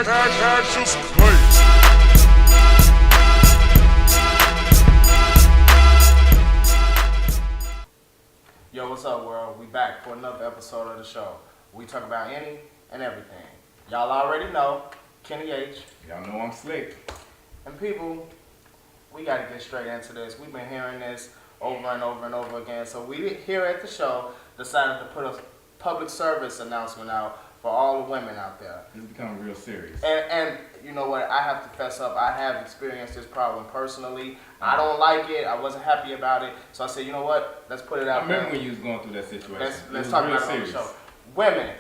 Actions play. Yo, what's up, world? We back for another episode of the show. We talk about any and everything. Y'all already know, Kenny H. Y'all know I'm slick. And people, we got to get straight into this. We've been hearing this over and over and over again. So we here at the show decided to put a public service announcement out for all the women out there. It's becoming real serious. And you know what? I have to fess up. I have experienced this problem personally. I don't like it. I wasn't happy about it. So I said, you know what? Let's put it out there. I remember when you was going through that situation. Let's talk about it on the show. Women,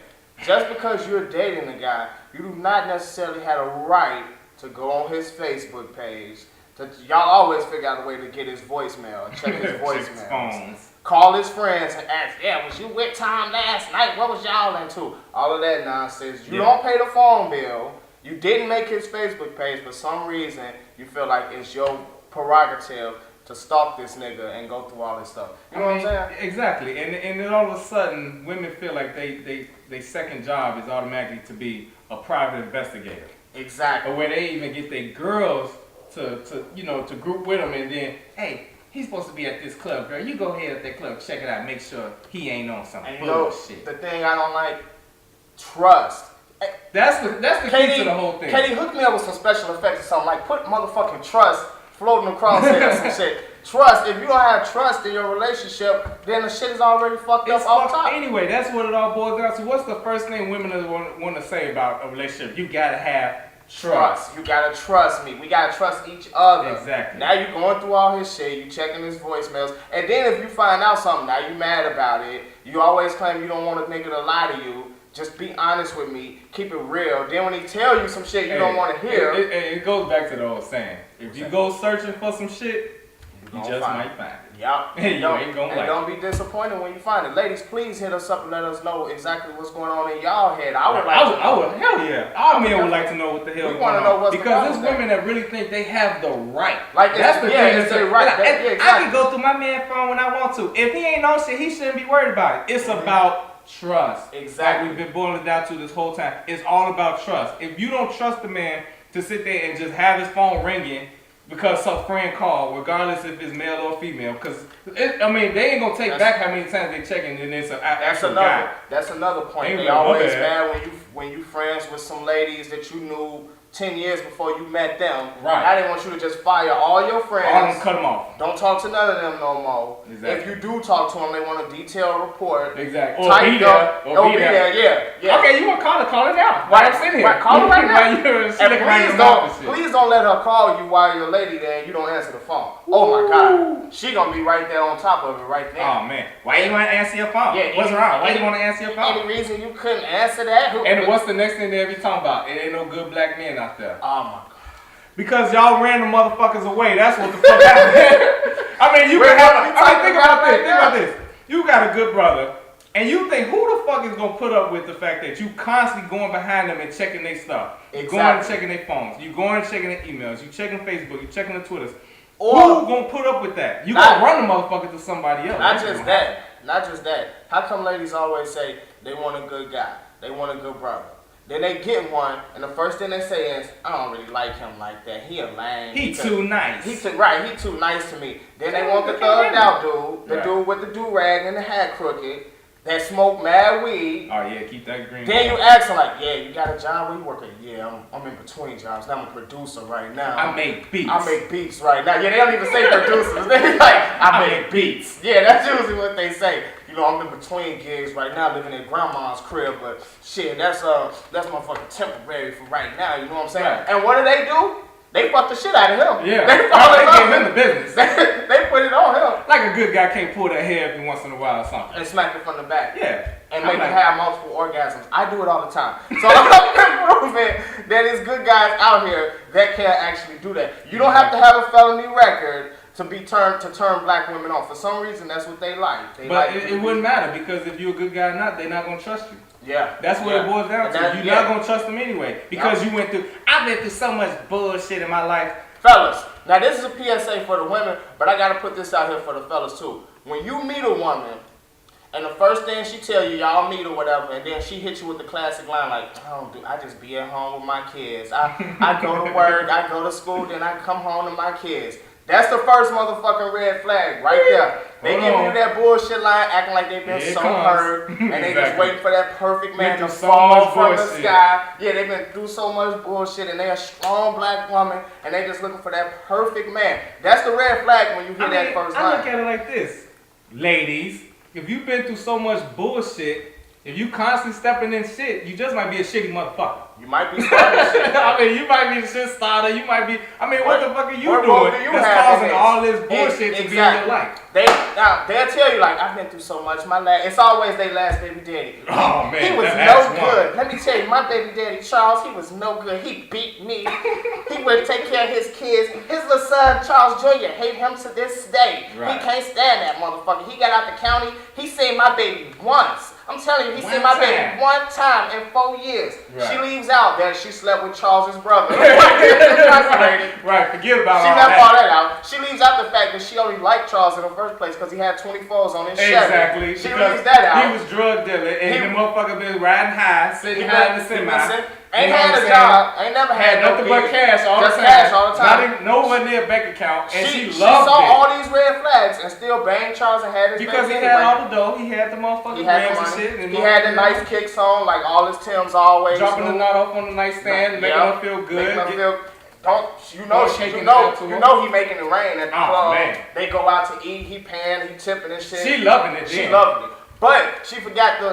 just because you're dating a guy, you do not necessarily have a right to go on his Facebook page. Y'all always figure out a way to get his voicemail, check his voicemail. Call his friends and ask, yeah, was you with Tom last night? What was y'all into? All of that nonsense. You don't pay the phone bill. You didn't make his Facebook page. For some reason, you feel like it's your prerogative to stalk this nigga and go through all this stuff. You know what I'm saying? Exactly. And then all of a sudden, women feel like they second job is automatically to be a private investigator. Exactly. Or where they even get their girls to group with them and then, hey, he's supposed to be at this club, girl. You go ahead at that club, check it out, make sure he ain't on some bullshit. The thing I don't like, trust. That's the key to the whole thing. Katie, hook me up with some special effects or something. Like, put motherfucking trust floating across there or some shit. Trust. If you don't have trust in your relationship, then the shit is already fucked up off top. Anyway, that's what it all boils down to. What's the first thing women want to say about a relationship? You gotta have trust. You gotta trust me. We gotta trust each other. Exactly. Now you going through all his shit, you checking his voicemails, and then if you find out something, now you mad about it. You always claim you don't want a nigga to lie to you. Just be honest with me. Keep it real. Then when he tell you some shit you don't want to hear, it goes back to the old saying: if you go searching for some shit, you just might find it. Yup. You ain't gonna like it. Don't be disappointed when you find it. Ladies, please hit us up and let us know exactly what's going on in y'all head. I would, hell yeah. All men would like to know what the hell is going on. Because there's women that really think they have the right. Like that's the thing. It's right. Exactly. I can go through my man's phone when I want to. If he ain't on shit, he shouldn't be worried about it. It's about trust. Exactly. Like we've been boiling it down to this whole time. It's all about trust. If you don't trust the man to sit there and just have his phone ringing because some friend called, regardless if it's male or female, because they ain't gonna take back how many times they checking, and it's an actual guy. That's another point. They always mad when you friends with some ladies that you knew 10 years before you met them. Right. Now they want you to just fire all your friends. All them, cut them off. Don't talk to none of them no more. Exactly. If you do talk to them, they want a detailed report. Exactly. Or be there. Yeah. Okay, you want to call it now. Right. I'm sitting here. Right. Call her right now. And please don't let her call you while you're a lady there and you don't answer the phone. Oh my God. She gonna be right there on top of it right there. Oh man. Why you want to answer your phone? Yeah, what's wrong? Why you want to answer your phone? Any reason you couldn't answer that? And what's the next thing they be talking about? It ain't no good black men out there. Oh my God. Because y'all ran the motherfuckers away. That's what the fuck happened. I mean, think about this. You got a good brother, and you think who the fuck is gonna put up with the fact that you constantly going behind them and checking their stuff? Exactly. You going and checking their phones. You going and checking their emails. You checking Facebook. You checking the Twitters. Or who gonna put up with that? You gonna run the motherfucker to somebody else. Not just that. How come ladies always say they want a good guy? They want a good brother. Then they get one, and the first thing they say is, I don't really like him like that. He a lame. He too nice. He too nice to me. Then they want the thugged out dude, the dude with the do-rag and the hat crooked, that smoke mad weed. Oh yeah, keep that green. Then you ask him like, yeah, you got a job? Where you working? Yeah, I'm in between jobs. Now I'm a producer right now. I make beats. I make beats right now. Yeah, they don't even say producers. They like, I make beats. Yeah, that's usually what they say. You know, I'm in between gigs right now, living in grandma's crib, but shit, that's motherfucking temporary for right now. You know what I'm saying? Right. And what do? They fuck the shit out of him. Yeah, they gave him the business. they put it on him. Like a good guy can't pull that hair every once in a while or something. And smack it from the back. Yeah. And make him have multiple orgasms. I do it all the time. So I'm proving that there's good guys out here that can actually do that. You don't have to have a felony record to turn black women on. For some reason, that's what they like. But it wouldn't matter, because if you're a good guy or not, they're not going to trust you. Yeah. That's what it boils down to. You're not going to trust them anyway. Because I've been through so much bullshit in my life. Fellas, now this is a PSA for the women, but I got to put this out here for the fellas too. When you meet a woman And the first thing she tell you, y'all meet or whatever, and then she hit you with the classic line like, I just be at home with my kids. I go to work, I go to school, then I come home to my kids. That's the first motherfucking red flag right there. They giving you that bullshit line, acting like they've been so hurt, and they just waiting for that perfect man to fall from the sky. Yeah, they've been through so much bullshit, and they're a strong black woman, and they just looking for that perfect man. That's the red flag when you hear that first line. I look at it like this, ladies. If you've been through so much bullshit, if you constantly stepping in shit, you just might be a shitty motherfucker. You might be starting shit. I mean, you might be the shit starter. You might be. I mean, what the fuck are you what doing? Do you that's causing all this bullshit to be in your life. They'll tell you like, I've been through so much. It's always their last baby daddy. Oh man, he was no good. Let me tell you, my baby daddy Charles, he was no good. He beat me. He wouldn't take care of his kids. His little son Charles Jr. hate him to this day. Right. He can't stand that motherfucker. He got out the county. He seen my baby once. I'm telling you, he seen my baby one time in 4 years. Right. She leaves out that she slept with Charles's brother. Right, forget about she left all that out. She leaves out the fact that she only liked Charles in the first place because he had 24s on his Chevy. Exactly. She leaves that out. He was drug dealing, and the motherfucker been riding high, sitting high in the semi. Ain't had a job, ain't never had nothing but cash all the time. Cash all the time. Not even nowhere near a bank account, and she loved saw it. all these red flags and still banged Charles and had his because he had all the dough, he had the motherfucking grams and shit. And he had the nice kicks on, like all his Timbs always. Dropping the knot off on the nightstand, making her feel good. You know he making it rain at the club. Man. They go out to eat, he paying, he tipping and shit. She loving it. She loving it. But she forgot to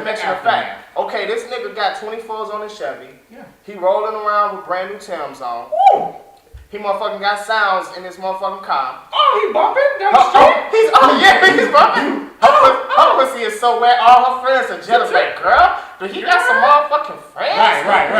mention the fact. Okay, this nigga got 24s on his Chevy. Yeah. He rolling around with brand new Timbs on. Woo! He motherfucking got sounds in his motherfucking car. Oh, he bumping down the street? He's bumping. Her pussy is so wet, all her friends are jealous. Like, girl, but he got some motherfucking friends. Right.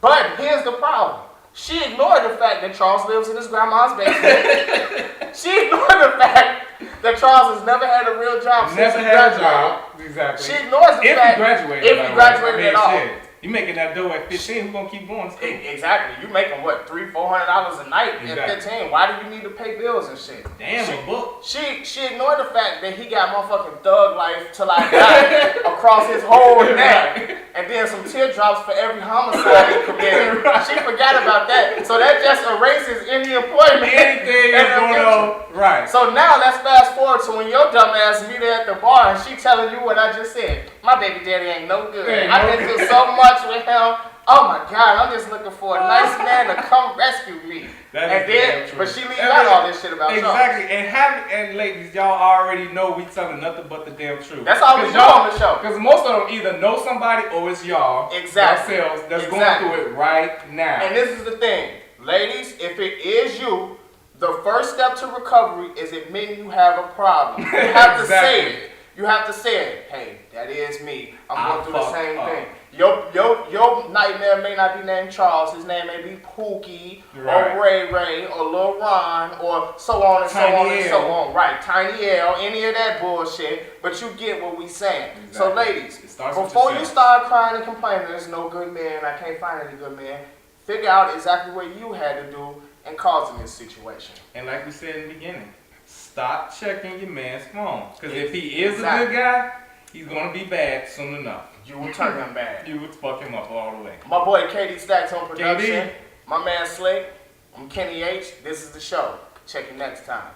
But here's the problem. She ignored the fact that Charles lives in his grandma's basement. She ignored the fact that Charles has never had a real job since he graduated. Exactly. She ignores the fact if he graduated at all. You making that dough at 15, who's gonna keep going? Exactly. You making what, $300-$400 a night at 15? Why do you need to pay bills and shit? Damn, a book. She ignored the fact that he got motherfucking thug life till I die across his whole neck, and then some teardrops for every homicide he committed. She forgot about that, so that just erases any employment. Anything is going on. Right. So now let's fast forward to when your dumb ass meet her at the bar and she telling you what I just said. My baby daddy ain't no good. I've been through so much with him. Oh my God, I'm just looking for a nice man to come rescue me. But she leaves out all this shit about y'all. Exactly. And ladies, y'all already know we telling nothing but the damn truth. That's all we do on the show. Because most of them either know somebody or it's y'all ourselves that's going through it right now. And this is the thing. Ladies, if it is you, the first step to recovery is admitting you have a problem. You have to say it. You have to say it. Hey, that is me. I'm going through the same thing. Your nightmare may not be named Charles. His name may be Pookie or Ray Ray or Lil Ron or so on and so on and so on. Right, Tiny L, any of that bullshit. But you get what we saying. Exactly. So ladies, before you start crying and complaining, there's no good man, I can't find any good man, figure out exactly what you had to do in causing this situation. And like we said in the beginning, stop checking your man's phone. Because if he is a good guy, he's going to be bad soon enough. You will turn him bad. You would fuck him up all the way. My boy KD Stacks on production. My man Slick. I'm Kenny H. This is the show. Check you next time.